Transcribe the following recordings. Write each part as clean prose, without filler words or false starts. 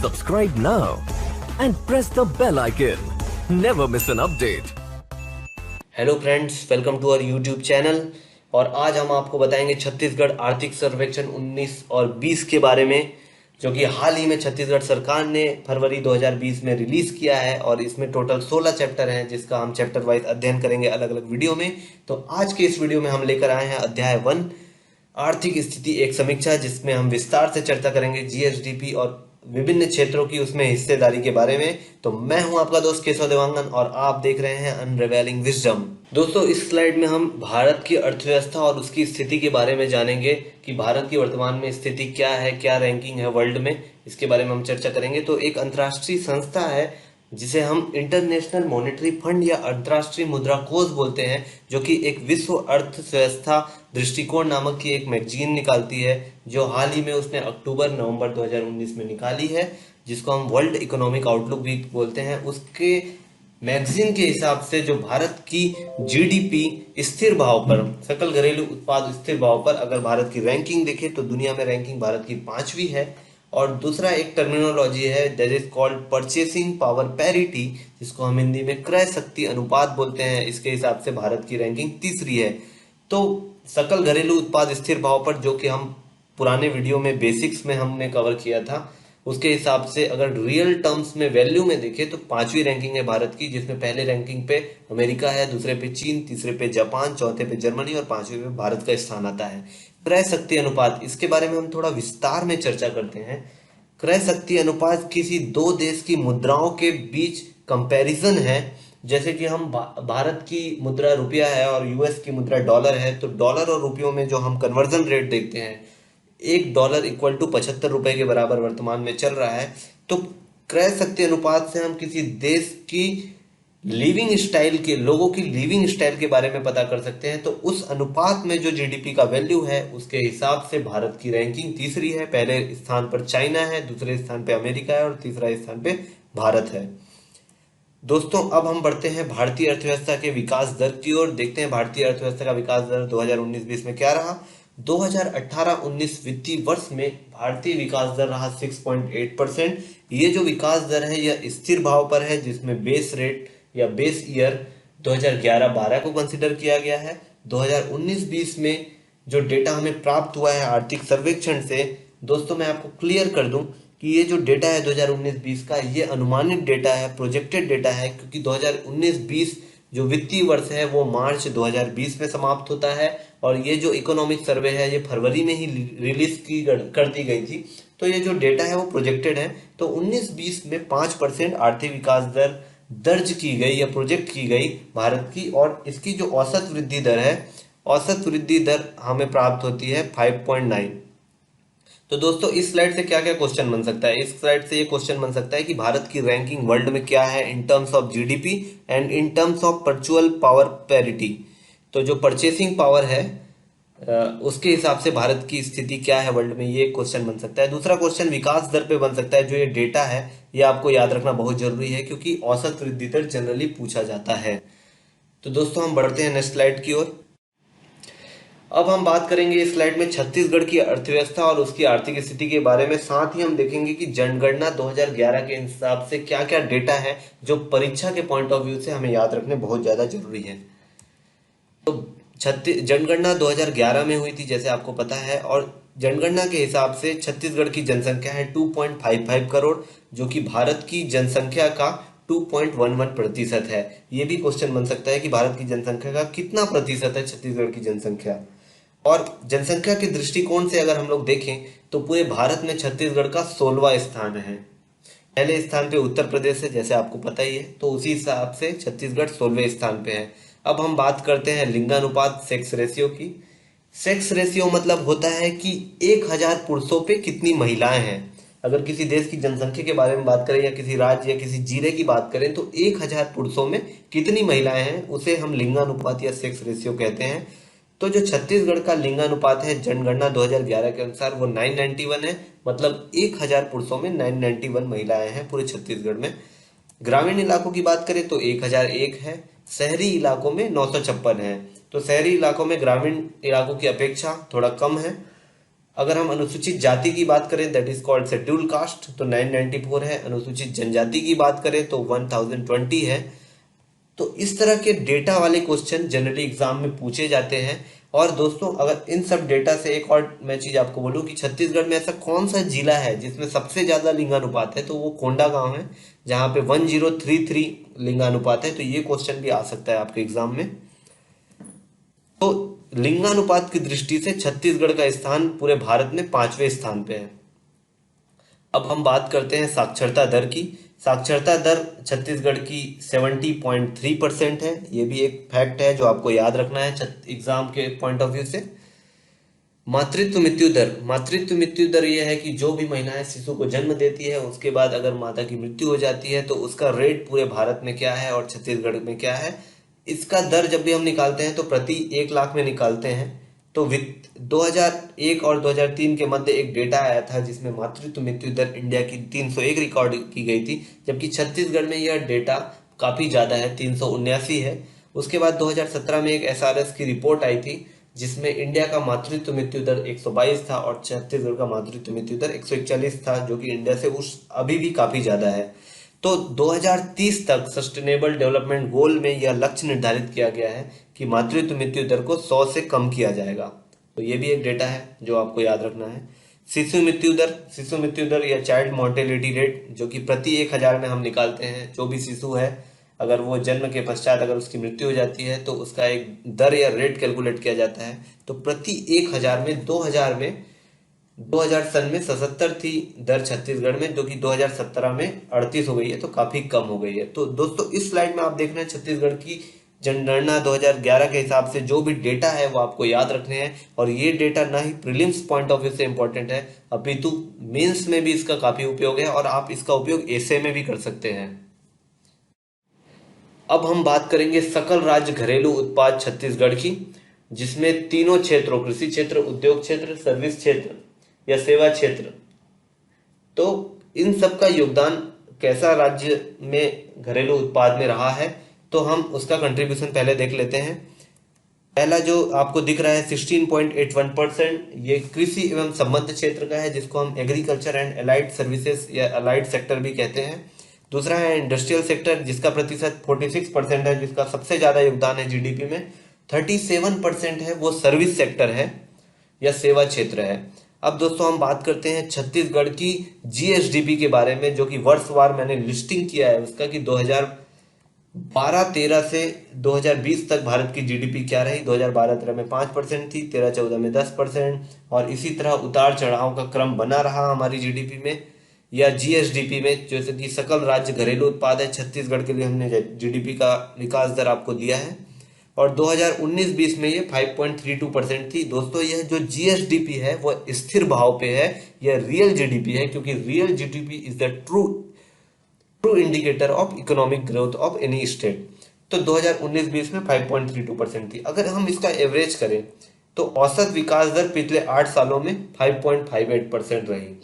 Subscribe now and press the bell icon. Never miss an update. Hello friends, welcome to our YouTube channel. और आज हम आपको बताएंगे छत्तीसगढ़ आर्थिक सर्वेक्षण 19 और 20 के बारे में, जो कि हाल ही में छत्तीसगढ़ सरकार ने फरवरी 2020 में रिलीज किया है। और इसमें टोटल 16 चैप्टर हैं, जिसका हम चैप्टर वाइज अध्ययन करेंगे अलग अलग वीडियो में। तो आज के इस वीडियो में हम लेकर आए हैं अध्याय 1 आर्थिक स्थिति एक समीक्षा, जिसमें हम विस्तार से चर्चा करेंगे जीएसडीपी और विभिन्न क्षेत्रों की उसमें हिस्सेदारी के बारे में। तो मैं हूं आपका दोस्त केशव देवांगन और आप देख रहे हैं अनरिवीलिंग विजडम। दोस्तों, इस स्लाइड में हम भारत की अर्थव्यवस्था और उसकी स्थिति के बारे में जानेंगे कि भारत की वर्तमान में स्थिति क्या है, क्या रैंकिंग है वर्ल्ड में, इसके बारे में हम चर्चा करेंगे। तो एक अंतर्राष्ट्रीय संस्था है जिसे हम इंटरनेशनल मॉनेटरी फंड या अंतर्राष्ट्रीय मुद्रा कोष बोलते हैं, जो कि एक विश्व अर्थव्यवस्था दृष्टिकोण नामक की एक मैगजीन निकालती है, जो हाल ही में उसने अक्टूबर-नवंबर 2019 में निकाली है, जिसको हम वर्ल्ड इकोनॉमिक आउटलुक भी बोलते हैं। उसके मैगजीन के हिसाब से जो भारत की जीडीपी स्थिर भाव पर, सकल घरेलू उत्पाद स्थिर भाव पर अगर भारत की रैंकिंग देखें तो दुनिया में रैंकिंग भारत की 5वीं है। और दूसरा एक टर्मिनोलॉजी है that is called purchasing power parity, जिसको हम हिंदी में क्रय शक्ति अनुपात बोलते हैं। इसके हिसाब से भारत की रैंकिंग 3री है। तो सकल घरेलू उत्पाद स्थिर भाव पर, जो कि हम पुराने वीडियो में बेसिक्स में हमने कवर किया था, उसके हिसाब से अगर रियल टर्म्स में वैल्यू में देखें तो 5वीं रैंकिंग है भारत की, जिसमें पहले रैंकिंग पे अमेरिका है, दूसरे पे चीन, तीसरे पे जापान, चौथे पे जर्मनी और 5वें पे भारत का स्थान आता है। क्रय शक्ति अनुपात, इसके बारे में हम थोड़ा विस्तार में चर्चा करते हैं। क्रय शक्ति अनुपात किसी दो देश की मुद्राओं के बीच कंपैरिजन है। जैसे कि हम भारत की मुद्रा रुपया है और यूएस की मुद्रा डॉलर है, तो डॉलर और रुपयों में जो हम कन्वर्जन रेट देखते हैं, $1 = 75 रुपए के बराबर वर्तमान में चल रहा है। तो क्रय शक्ति अनुपात से हम किसी देश की लिविंग स्टाइल के, लोगों की लिविंग स्टाइल के बारे में पता कर सकते हैं। तो उस अनुपात में जो जीडीपी का वैल्यू है, उसके हिसाब से भारत की रैंकिंग 3री है। पहले स्थान पर चाइना है, दूसरे स्थान पे अमेरिका है और तीसरा स्थान पे भारत है। दोस्तों, अब हम बढ़ते हैं भारतीय अर्थव्यवस्था के विकास दर की ओर। देखते हैं भारतीय अर्थव्यवस्था का विकास दर 2019-20 में क्या रहा। 2018-19 वित्तीय वर्ष में भारतीय विकास दर रहा 6.8%। ये जो विकास दर है यह स्थिर भाव पर है, जिसमें बेस रेट या बेस ईयर 2011-12 को कंसिडर किया गया है। 2019-20 में जो डेटा हमें प्राप्त हुआ है आर्थिक सर्वेक्षण से, दोस्तों मैं आपको क्लियर कर दूं कि ये जो डेटा है 2019-20 का, ये अनुमानित डेटा है, प्रोजेक्टेड डेटा है, क्योंकि 2019-20 जो वित्तीय वर्ष है वो मार्च 2020 में समाप्त होता है और ये जो इकोनॉमिक सर्वे है ये फरवरी में ही रिलीज कर दी गई थी। तो ये जो डेटा है वो प्रोजेक्टेड है। तो 19-20 में 5% आर्थिक विकास दर दर्ज की गई या प्रोजेक्ट की गई भारत की, और इसकी जो औसत वृद्धि दर है, औसत वृद्धि दर हमें प्राप्त होती है 5.9। तो दोस्तों, इस स्लाइड से क्या क्या क्वेश्चन बन सकता है। इस स्लाइड से ये क्वेश्चन बन सकता है कि भारत की रैंकिंग वर्ल्ड में क्या है in terms of GDP and in terms of perpetual power parity. तो जो परचेसिंग पावर है उसके हिसाब से भारत की स्थिति क्या है वर्ल्ड में, ये क्वेश्चन बन सकता है। दूसरा क्वेश्चन विकास दर पे बन सकता है। जो ये डेटा है ये आपको याद रखना बहुत जरूरी है, क्योंकि औसत वृद्धि दर जनरली पूछा जाता है। तो दोस्तों, हम बढ़ते हैं नेक्स्ट स्लाइड की ओर। अब हम बात करेंगे इस स्लाइड में छत्तीसगढ़ की अर्थव्यवस्था और उसकी आर्थिक स्थिति के बारे में। साथ ही हम देखेंगे कि जनगणना 2011 के हिसाब से क्या क्या डेटा है जो परीक्षा के पॉइंट ऑफ व्यू से हमें याद रखने बहुत ज्यादा जरूरी है। तो जनगणना 2011 में हुई थी, जैसे आपको पता है, और जनगणना के हिसाब से छत्तीसगढ़ की जनसंख्या है 2.55 करोड़, जो कि भारत की जनसंख्या का 2.11% है। ये भी क्वेश्चन बन सकता है कि भारत की जनसंख्या का कितना प्रतिशत है छत्तीसगढ़ की जनसंख्या। और जनसंख्या के दृष्टिकोण से अगर हम लोग देखें तो पूरे भारत में छत्तीसगढ़ का 16वां स्थान है। पहले स्थान पे उत्तर प्रदेश है, जैसे आपको पता ही है, तो उसी हिसाब से छत्तीसगढ़ 16वें स्थान पे है। अब हम बात करते हैं लिंगानुपात, सेक्स रेशियो की। सेक्स रेशियो मतलब होता है कि 1000 पुरुषों पे कितनी महिलाएं हैं। अगर किसी देश की जनसंख्या के बारे में बात करें या किसी राज्य या किसी जिले की बात करें तो 1000 पुरुषों में कितनी महिलाएं हैं, उसे हम लिंगानुपात या सेक्स रेशियो कहते हैं। तो जो छत्तीसगढ़ का लिंगानुपात है जनगणना 2011 के अनुसार वो 991 है, मतलब 1000 पुरुषों में 991 महिलाएं हैं पूरे छत्तीसगढ़ में। ग्रामीण इलाकों की बात करें तो 1001 है, शहरी इलाकों में 956 है। तो शहरी इलाकों में ग्रामीण इलाकों की अपेक्षा थोड़ा कम है। अगर हम अनुसूचित जाति की बात करें that is called schedule caste तो 994 है। अनुसूचित जनजाति की बात करें तो 1020 है। तो इस तरह के डेटा वाले क्वेश्चन जनरली एग्जाम में पूछे जाते हैं। और दोस्तों अगर इन सब डेटा से एक और मैं चीज आपको बोलूं कि छत्तीसगढ़ में ऐसा कौन सा जिला है जिसमें सबसे ज्यादा लिंगानुपात है, तो वो कोंडा गांव है जहां पे 1033 लिंगानुपात है। तो ये क्वेश्चन भी आ सकता है आपके एग्जाम में। तो लिंगानुपात की दृष्टि से छत्तीसगढ़ का स्थान पूरे भारत में 5वें स्थान पे है। अब हम बात करते हैं साक्षरता दर की। साक्षरता दर छत्तीसगढ़ की 70.3% है। ये भी एक फैक्ट है जो आपको याद रखना है एग्जाम के पॉइंट ऑफ व्यू से। मातृत्व मृत्यु दर, मातृत्व मृत्यु दर यह है कि जो भी महिलाएं शिशु को जन्म देती है उसके बाद अगर माता की मृत्यु हो जाती है तो उसका रेट पूरे भारत में क्या है और छत्तीसगढ़ में क्या है। इसका दर जब भी हम निकालते हैं तो प्रति 1 लाख में निकालते हैं। तो 2001 और 2003 के मध्य एक डेटा आया था जिसमें मातृत्व मृत्यु दर इंडिया की 301 रिकॉर्ड की गई थी, जबकि छत्तीसगढ़ में यह डेटा काफी ज्यादा है, 379 है। उसके बाद 2017 में एक एसआरएस की रिपोर्ट आई थी जिसमें इंडिया का मातृत्व मृत्यु दर 122 था और छत्तीसगढ़ का मातृत्व मृत्यु दर 141 था, जो कि इंडिया से उस अभी भी काफी ज्यादा है। तो 2030 तक सस्टेनेबल डेवलपमेंट गोल में यह लक्ष्य निर्धारित किया गया है कि मातृत्व मृत्यु दर को 100 से कम किया जाएगा। तो ये भी एक डेटा है जो आपको याद रखना है। शिशु मृत्यु दर, शिशु मृत्यु दर या चाइल्ड मोर्टेलिटी रेट जो कि प्रति 1000 में हम निकालते हैं। जो भी शिशु है अगर वो जन्म के पश्चात अगर उसकी मृत्यु हो जाती है तो उसका एक दर या रेट कैलकुलेट किया जाता है। तो प्रति 1000 में 2000 सन में 77 थी दर छत्तीसगढ़ में, जो कि 2017 में 38 हो गई है, तो काफी कम हो गई है। तो दोस्तों इस स्लाइड में आप देख रहे हैं छत्तीसगढ़ की जनगणना 2011 के हिसाब से जो भी डेटा है वो आपको याद रखने हैं। और ये डेटा ना ही प्रीलिम्स पॉइंट ऑफ व्यू से इंपॉर्टेंट है अपितु मेंस में भी इसका काफी उपयोग है और आप इसका उपयोग एसे में भी कर सकते हैं। अब हम बात करेंगे सकल राज्य घरेलू उत्पाद छत्तीसगढ़ की, जिसमें तीनों क्षेत्रों कृषि क्षेत्र, उद्योग क्षेत्र, सर्विस क्षेत्र या सेवा क्षेत्र, तो इन सब का योगदान कैसा राज्य में घरेलू उत्पाद में रहा है, तो हम उसका कंट्रीब्यूशन पहले देख लेते हैं। पहला जो आपको दिख रहा है 16.81%, ये कृषि एवं संबद्ध क्षेत्र का है जिसको हम एग्रीकल्चर एंड अलाइड सर्विसेज या अलाइड सेक्टर भी कहते हैं। दूसरा है इंडस्ट्रियल सेक्टर जिसका प्रतिशत 46% है, जिसका सबसे ज्यादा योगदान है जीडीपी में। 37% है वो सर्विस सेक्टर है या सेवा क्षेत्र है। अब दोस्तों हम बात करते हैं छत्तीसगढ़ की जीएसडीपी के बारे में, जो कि वर्षवार मैंने लिस्टिंग किया है उसका कि 2012-13 से 2020 तक भारत की जीडीपी क्या रही। 2012-13 में 5% थी, 13-14 में 10%, और इसी तरह उतार चढ़ाव का क्रम बना रहा हमारी जीडीपी में या जीएसडीपी में, जैसे कि सकल राज्य घरेलू उत्पाद है। छत्तीसगढ़ के लिए हमने जीडीपी का विकास दर आपको दिया है और 2019-20 में ये 5.32% थी। दोस्तों यह जो जीएसडीपी है वो स्थिर भाव पे है, यह रियल जीडीपी है, क्योंकि real GDP is the true indicator of economic growth of any state. तो 2019-20 में 5.32% थी। अगर हम इसका एवरेज करें तो औसत विकास दर पिछले 8 सालों में 5.58% रही।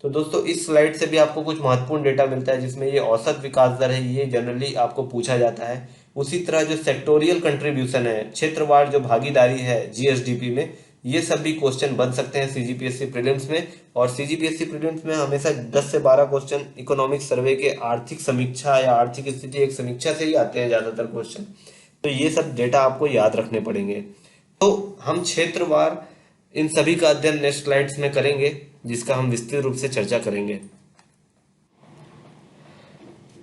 तो दोस्तों इस स्लाइड से भी आपको कुछ महत्वपूर्ण डेटा मिलता है जिसमें ये औसत विकास दर है, ये जनरली आपको पूछा जाता है। उसी तरह जो सेक्टोरियल कंट्रीब्यूशन है, क्षेत्रवार जो भागीदारी है जीएसडीपी में, ये सब भी क्वेश्चन बन सकते हैं सीजीपीएससी प्रीलिम्स में। और सीजीपीएससी प्रीलिम्स में हमेशा 10 से 12 क्वेश्चन इकोनॉमिक सर्वे के आर्थिक समीक्षा या आर्थिक स्थिति एक समीक्षा से ही आते हैं ज्यादातर क्वेश्चन। तो ये सब डेटा आपको याद रखने पड़ेंगे। तो हम क्षेत्रवार इन सभी का अध्ययन नेक्स्ट स्लाइड्स में करेंगे, जिसका हम विस्तृत रूप से चर्चा करेंगे।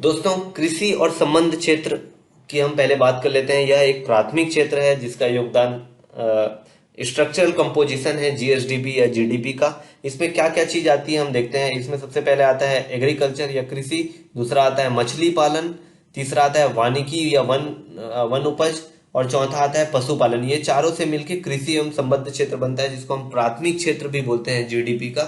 दोस्तों कृषि और संबंध क्षेत्र की हम पहले बात कर लेते हैं। यह एक प्राथमिक क्षेत्र है जिसका योगदान स्ट्रक्चरल कंपोजिशन है जीएसडीपी या जीडीपी का। इसमें क्या क्या चीज आती है हम देखते हैं। इसमें सबसे पहले आता है एग्रीकल्चर या कृषि, दूसरा आता है मछली पालन, तीसरा आता है वानिकी या वन उपज, और चौथा आता है पशुपालन। ये चारों से मिलकर कृषि एवं संबद्ध क्षेत्र बनता है, जिसको हम प्राथमिक क्षेत्र भी बोलते हैं जीडीपी का।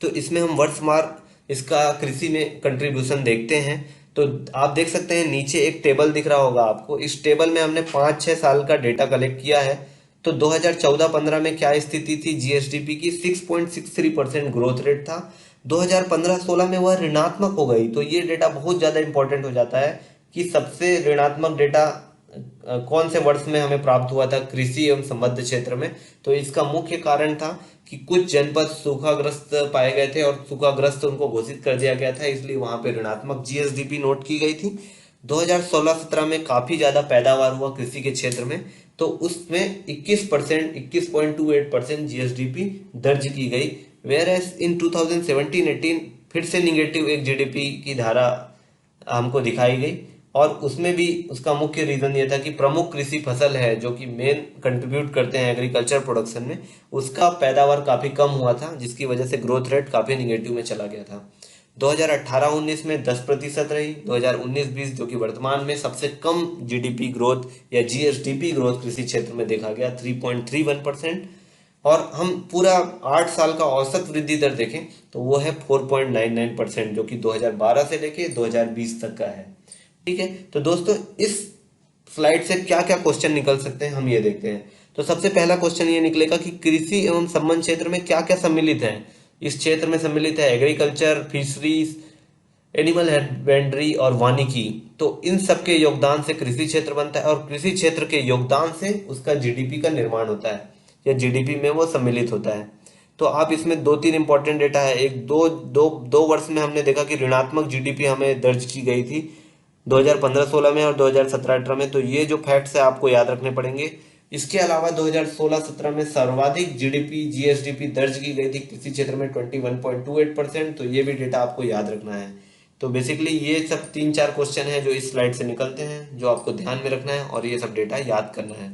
तो इसमें हम वर्षवार इसका कृषि में कंट्रीब्यूशन देखते हैं। तो आप देख सकते हैं नीचे एक टेबल दिख रहा होगा आपको। इस टेबल में हमने 5-6 साल का डेटा कलेक्ट किया है। तो 2014-15 में क्या स्थिति थी जीएसडीपी की, 6.63% ग्रोथ रेट था। 2015-16 में वह ऋणात्मक हो गई। तो ये डेटा बहुत ज्यादा इंपॉर्टेंट हो जाता है कि सबसे ऋणात्मक डेटा कौन से वर्ष में हमें प्राप्त हुआ था कृषि एवं संबद्ध क्षेत्र में। तो इसका मुख्य कारण था कि कुछ जनपद सूखाग्रस्त पाए गए थे और सूखाग्रस्त उनको घोषित कर दिया गया था, इसलिए वहां पे ऋणात्मक जीएसडीपी नोट की गई थी। 2016-17 में काफी ज्यादा पैदावार हुआ कृषि के क्षेत्र में, तो उसमें 21% 21.28% जीएसडीपी दर्ज की गई। वेयर एज इन 2017-18 फिर से निगेटिव एक जीडीपी की धारा हमको दिखाई गई, और उसमें भी उसका मुख्य रीजन ये था कि प्रमुख कृषि फसल है जो कि मेन कंट्रीब्यूट करते हैं एग्रीकल्चर प्रोडक्शन में, उसका पैदावार काफी कम हुआ था, जिसकी वजह से ग्रोथ रेट काफी निगेटिव में चला गया था। 2018-19 में 10% रही। 2019-20 जो कि वर्तमान में सबसे कम जीडीपी ग्रोथ या जीएसडीपी ग्रोथ कृषि क्षेत्र में देखा गया 3.31%। और हम पूरा 8 साल का औसत वृद्धि दर देखें तो वो है 4.99%, जो कि 2012 से लेके 2020 तक का है। ठीक है, तो दोस्तों इस स्लाइड से क्या क्या क्वेश्चन निकल सकते हैं हम ये देखते हैं। तो सबसे पहला क्वेश्चन ये निकलेगा कि कृषि एवं संबंध क्षेत्र में क्या क्या सम्मिलित है। इस क्षेत्र में सम्मिलित है एग्रीकल्चर, फिशरीज, एनिमल हस्बेंड्री और वानिकी। तो इन सब के योगदान से कृषि क्षेत्र बनता है, और कृषि क्षेत्र के योगदान से उसका जीडीपी का निर्माण होता है या जीडीपी में वो सम्मिलित होता है। तो आप इसमें 2-3 इंपॉर्टेंट डेटा है। एक दो वर्ष में हमने देखा कि ऋणात्मक जीडीपी हमें दर्ज की गई थी 2015-16 में और 2017-18 में, तो ये जो फैक्ट्स है आपको याद रखने पड़ेंगे। इसके अलावा 2016-17 में सर्वाधिक जीडीपी जीएसडीपी दर्ज की गई थी कृषि क्षेत्र में 21.28%, तो ये भी डेटा आपको याद रखना है। तो बेसिकली ये सब 3-4 क्वेश्चन है जो इस स्लाइड से निकलते हैं, जो आपको ध्यान में रखना है और ये सब डेटा याद करना है।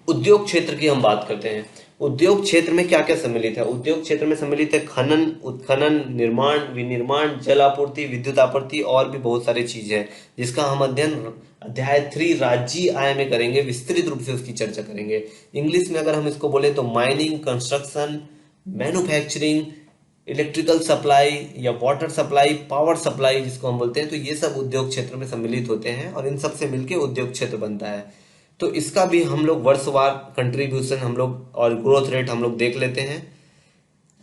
उद्योग क्षेत्र की हम बात करते हैं। उद्योग क्षेत्र में क्या क्या सम्मिलित है। उद्योग क्षेत्र में सम्मिलित है खनन, उत्खनन, निर्माण, विनिर्माण, जल आपूर्ति, विद्युत आपूर्ति और भी बहुत सारी चीजें हैं, जिसका हम अध्ययन अध्याय 3 राज्य आय में करेंगे, विस्तृत रूप से उसकी चर्चा करेंगे। इंग्लिश में अगर हम इसको बोले तो mining, construction, manufacturing, electrical supply या वाटर सप्लाई, पावर सप्लाई जिसको हम बोलते हैं, तो ये सब उद्योग क्षेत्र में सम्मिलित होते हैं और इन सब से मिलकर उद्योग क्षेत्र बनता है। तो इसका भी हम लोग वर्षवार कंट्रीब्यूशन हम लोग और ग्रोथ रेट हम लोग देख लेते हैं।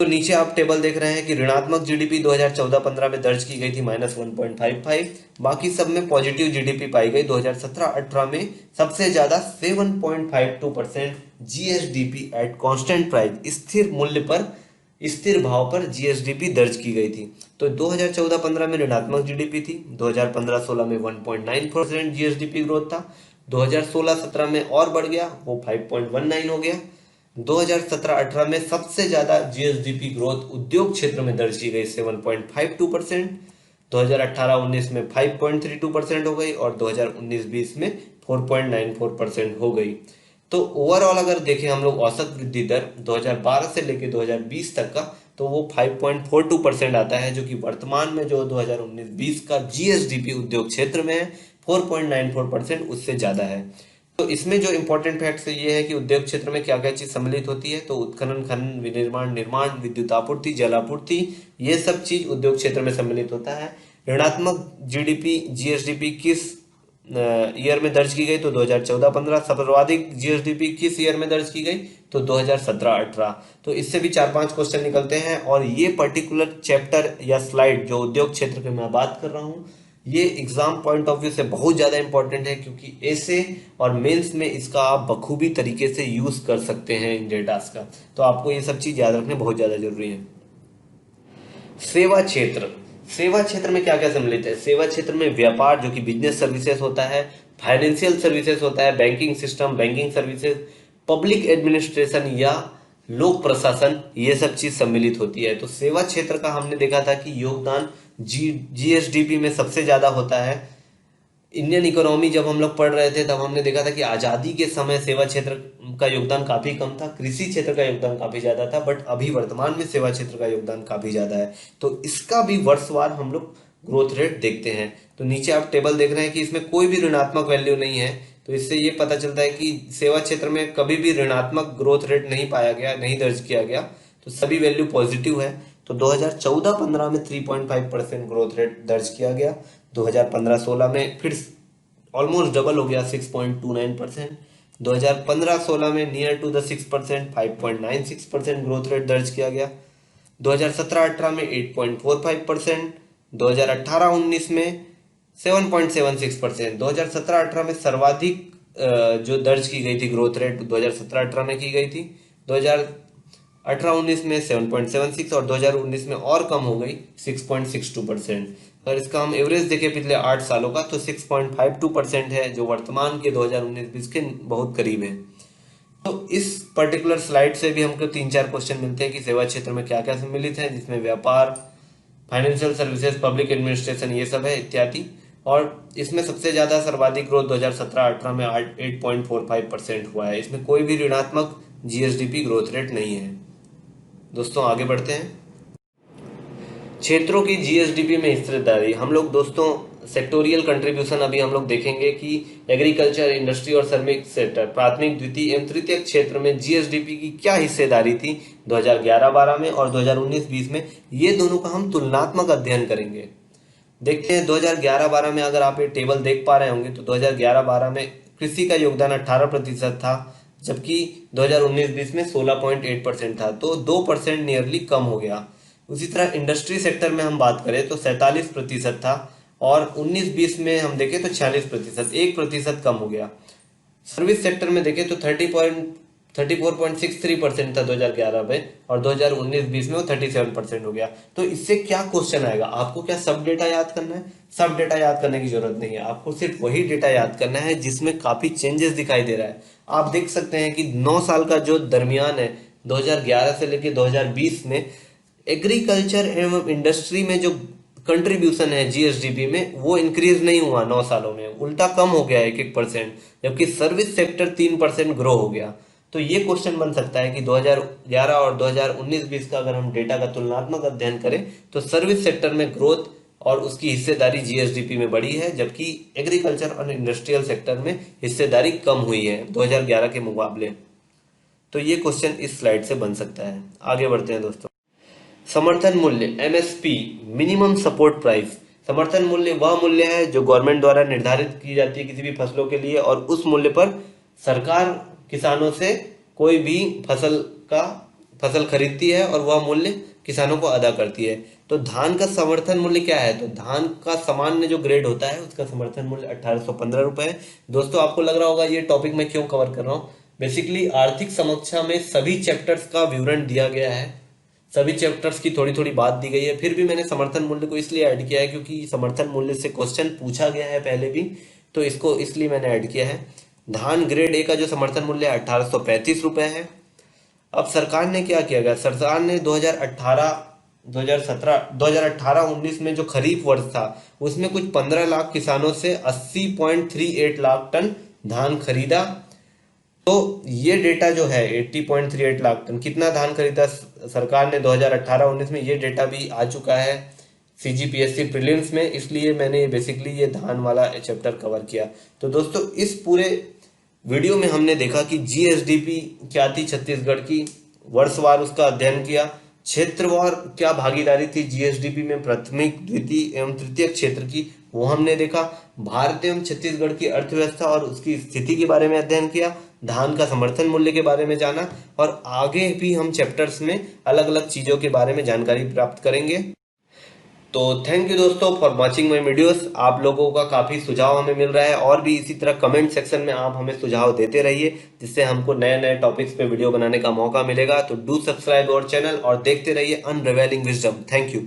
तो नीचे आप टेबल देख रहे हैं कि ऋणात्मक जीडीपी 2014-15 में दर्ज की गई थी -1.55, बाकी सब में पॉजिटिव जीडीपी पाई गई। 2017-18 में सबसे ज्यादा 7.52% जीएसडीपी एट कांस्टेंट प्राइस, स्थिर मूल्य पर, स्थिर भाव पर जीएसडीपी दर्ज की गई थी। तो 2014-15 में ऋणात्मक जीडीपी थी, 2015-16 में 1.9% जीएसडीपी ग्रोथ था, 2016-17 में और बढ़ गया, वो 5.19 हो गया। 2017-18 में सबसे ज्यादा जीएसडीपी ग्रोथ उद्योग क्षेत्र में दर्ज की गई 7.52%, 2018-19 में 5.32% हो गई और 2019-20 में 4.94% हो गई। तो ओवरऑल अगर देखें हम लोग औसत वृद्धि दर 2012 से लेकर 2020 तक का, तो वो 5.42% आता है, जो कि वर्तमान में जो 2019-20 का जीएसडीपी उद्योग क्षेत्र में है 4.94% उससे ज्यादा है। तो इसमें जो इंपॉर्टेंट फैक्ट्स ये है कि उद्योग क्षेत्र में क्या क्या चीज सम्मिलित होती है। तो उत्खनन, खनन, विनिर्माण, निर्माण, विद्युत आपूर्ति, जल आपूर्ति, ये सब चीज उद्योग क्षेत्र में सम्मिलित होता है। ऋणात्मक जीडीपी जीएसडीपी किस ईयर में दर्ज की गई, तो 2014-15। सर्वाधिक जीएसडीपी किस ईयर में दर्ज की गई, तो 2017-18। तो इससे भी 4-5 क्वेश्चन निकलते हैं, और ये पर्टिकुलर चैप्टर या स्लाइड जो उद्योग क्षेत्र की मैं बात कर रहा हूँ, ये एग्जाम पॉइंट ऑफ व्यू से बहुत ज्यादा इंपॉर्टेंट है, क्योंकि ऐसे और मेंस में इसका आप बखूबी तरीके से यूज कर सकते हैं इन डेटास का। तो आपको ये सब चीज याद रखने बहुत ज्यादा जरूरी है। सेवा क्षेत्र, सेवा क्षेत्र में क्या क्या सम्मिलित है। सेवा क्षेत्र में व्यापार जो कि बिजनेस सर्विसेज होता है, फाइनेंशियल सर्विसेज होता है, banking system, banking services, public administration या लोक प्रशासन, ये सब चीज सम्मिलित होती है। तो सेवा क्षेत्र का हमने देखा था कि योगदान जीएसडीपी में सबसे ज्यादा होता है। इंडियन इकोनॉमी जब हम लोग पढ़ रहे थे तब हमने देखा था कि आजादी के समय सेवा क्षेत्र का योगदान काफी कम था, कृषि क्षेत्र का योगदान काफी ज्यादा था, बट अभी वर्तमान में सेवा क्षेत्र का योगदान काफी ज्यादा है। तो इसका भी वर्षवार हम लोग ग्रोथ रेट देखते हैं। तो नीचे आप टेबल देख रहे हैं कि इसमें कोई भी ऋणात्मक वैल्यू नहीं है, तो इससे ये पता चलता है कि सेवा क्षेत्र में कभी भी ऋणात्मक ग्रोथ रेट नहीं पाया गया, नहीं दर्ज किया गया, तो सभी वैल्यू पॉजिटिव है। तो 2014-15 में 3.5% ग्रोथ रेट दर्ज किया गया, 2015-16 में फिर ऑलमोस्ट डबल हो गया 6.29%, 2015-16 में near to the 6% 5.96% growth rate दर्ज किया गया, 2017-18 में 8.45%, 2018-19 में 7.76%। 2017-18 में सर्वाधिक जो दर्ज की गई थी ग्रोथ रेट 2017-18 में की गई थी। 2018-19 में 7.76 और 2019 में और कम हो गई 6.62%। अगर इसका हम एवरेज देखें पिछले 8 सालों का तो 6.52% है, जो वर्तमान के 2019-20 के बहुत करीब है। तो इस पर्टिकुलर स्लाइड से भी हमको 3-4 क्वेश्चन मिलते हैं कि सेवा क्षेत्र में क्या क्या सम्मिलित है, जिसमें व्यापार, फाइनेंशियल सर्विसेज, पब्लिक एडमिनिस्ट्रेशन, ये सब है इत्यादि। और इसमें सबसे ज्यादा सर्वाधिक ग्रोथ 2017-18 में 8.45% हुआ है। इसमें कोई भी ऋणात्मक जीएसडीपी ग्रोथ रेट नहीं है। दोस्तों आगे बढ़ते हैं। क्षेत्रों की जीएसडीपी में हिस्सेदारी हम लोग दोस्तों सेक्टोरियल कंट्रीब्यूशन अभी हम लोग देखेंगे कि एग्रीकल्चर, इंडस्ट्री और श्रमिक सेक्टर, प्राथमिक, द्वितीय एवं तृतीय क्षेत्र में जीएसडीपी की क्या हिस्सेदारी थी 2011-12 में और 2019-20 में, ये दोनों का हम तुलनात्मक अध्ययन करेंगे। देखते हैं 2011-12 में अगर आप ये टेबल देख पा रहे होंगे तो 2011-12 में कृषि का योगदान 18% था, जबकि 2019-20 में 16.8% था, तो 2% नियरली कम हो गया। उसी तरह इंडस्ट्री सेक्टर में हम बात करें तो 47% था और 19-20 में हम देखें तो 46%, 1% कम हो गया। सर्विस सेक्टर में देखें तो 34.63% था 2011 में और 2019-20 में वो 37% हो गया। तो इससे क्या क्वेश्चन आएगा, आपको क्या सब डेटा याद करना है? सब डेटा याद करने की जरूरत नहीं है, आपको सिर्फ वही डेटा याद करना है जिसमें काफी चेंजेस दिखाई दे रहा है। आप देख सकते हैं कि 9 साल का जो दरमियान है 2011 से लेकर 2020 में एग्रीकल्चर एवं इंडस्ट्री में जो कंट्रीब्यूशन है जीएसडीपी में वो इंक्रीज नहीं हुआ 9 सालों में, उल्टा कम हो गया 1-1%, जबकि सर्विस सेक्टर 3% ग्रो हो गया। तो ये क्वेश्चन बन सकता है कि 2011 और 2019-20 का अगर हम डेटा का तुलनात्मक अध्ययन करें तो सर्विस सेक्टर में ग्रोथ और उसकी हिस्सेदारी जीएसडीपी में बढ़ी है, जबकि एग्रीकल्चर और इंडस्ट्रियल सेक्टर में हिस्सेदारी कम हुई है 2011 के मुकाबले। तो ये क्वेश्चन इस स्लाइड से बन सकता है। आगे बढ़ते हैं दोस्तों। समर्थन मूल्य एमएसपी, मिनिमम सपोर्ट प्राइस। समर्थन मूल्य वह मूल्य है जो गवर्नमेंट द्वारा निर्धारित की जाती है किसी भी फसलों के लिए, और उस मूल्य पर सरकार किसानों से कोई भी फसल खरीदती है और वह मूल्य किसानों को अदा करती है। तो धान का समर्थन मूल्य क्या है? तो धान का सामान्य जो ग्रेड होता है उसका समर्थन मूल्य 1815 रुपए है। दोस्तों आपको लग रहा होगा ये टॉपिक मैं क्यों कवर कर रहा हूँ। बेसिकली आर्थिक समीक्षा में सभी चैप्टर्स का विवरण दिया गया है, सभी चैप्टर्स की थोड़ी थोड़ी बात दी गई है। फिर भी मैंने समर्थन मूल्य को इसलिए ऐड किया है क्योंकि समर्थन मूल्य से क्वेश्चन पूछा गया है पहले भी, तो इसको इसलिए मैंने ऐड किया है। धान ग्रेड ए का जो समर्थन मूल्य 1835 रुपए है। अब सरकार ने क्या किया गया, सरकार ने 2018-19 में जो खरीफ वर्ष था उसमें कुछ 15 लाख किसानों से 80.38 लाख टन धान खरीदा। तो ये डेटा जो है 80.38 लाख टन, कितना धान खरीदा सरकार ने 2018-19 में, ये डेटा भी आ चुका है सीजीपीएससी प्रीलिम्स में, इसलिए मैंने बेसिकली ये धान वाला चैप्टर कवर किया। तो दोस्तों इस पूरे वीडियो में हमने देखा कि जीएसडीपी क्या थी छत्तीसगढ़ की, वर्षवार उसका अध्ययन किया, क्षेत्रवार क्या भागीदारी थी जीएसडीपी में प्राथमिक, द्वितीय एवं तृतीय क्षेत्र की, वो हमने देखा। भारत एवं छत्तीसगढ़ की अर्थव्यवस्था और उसकी स्थिति के बारे में अध्ययन किया, धान का समर्थन मूल्य के बारे में जाना, और आगे भी हम चैप्टर्स में अलग अलग चीजों के बारे में जानकारी प्राप्त करेंगे। तो थैंक यू दोस्तों फॉर वॉचिंग माय वीडियोस। आप लोगों का काफी सुझाव हमें मिल रहा है, और भी इसी तरह कमेंट सेक्शन में आप हमें सुझाव देते रहिए, जिससे हमको नए नए टॉपिक्स पे वीडियो बनाने का मौका मिलेगा। तो डू सब्सक्राइब अवर चैनल और देखते रहिए अनरिवीलिंग विजडम। Thank you.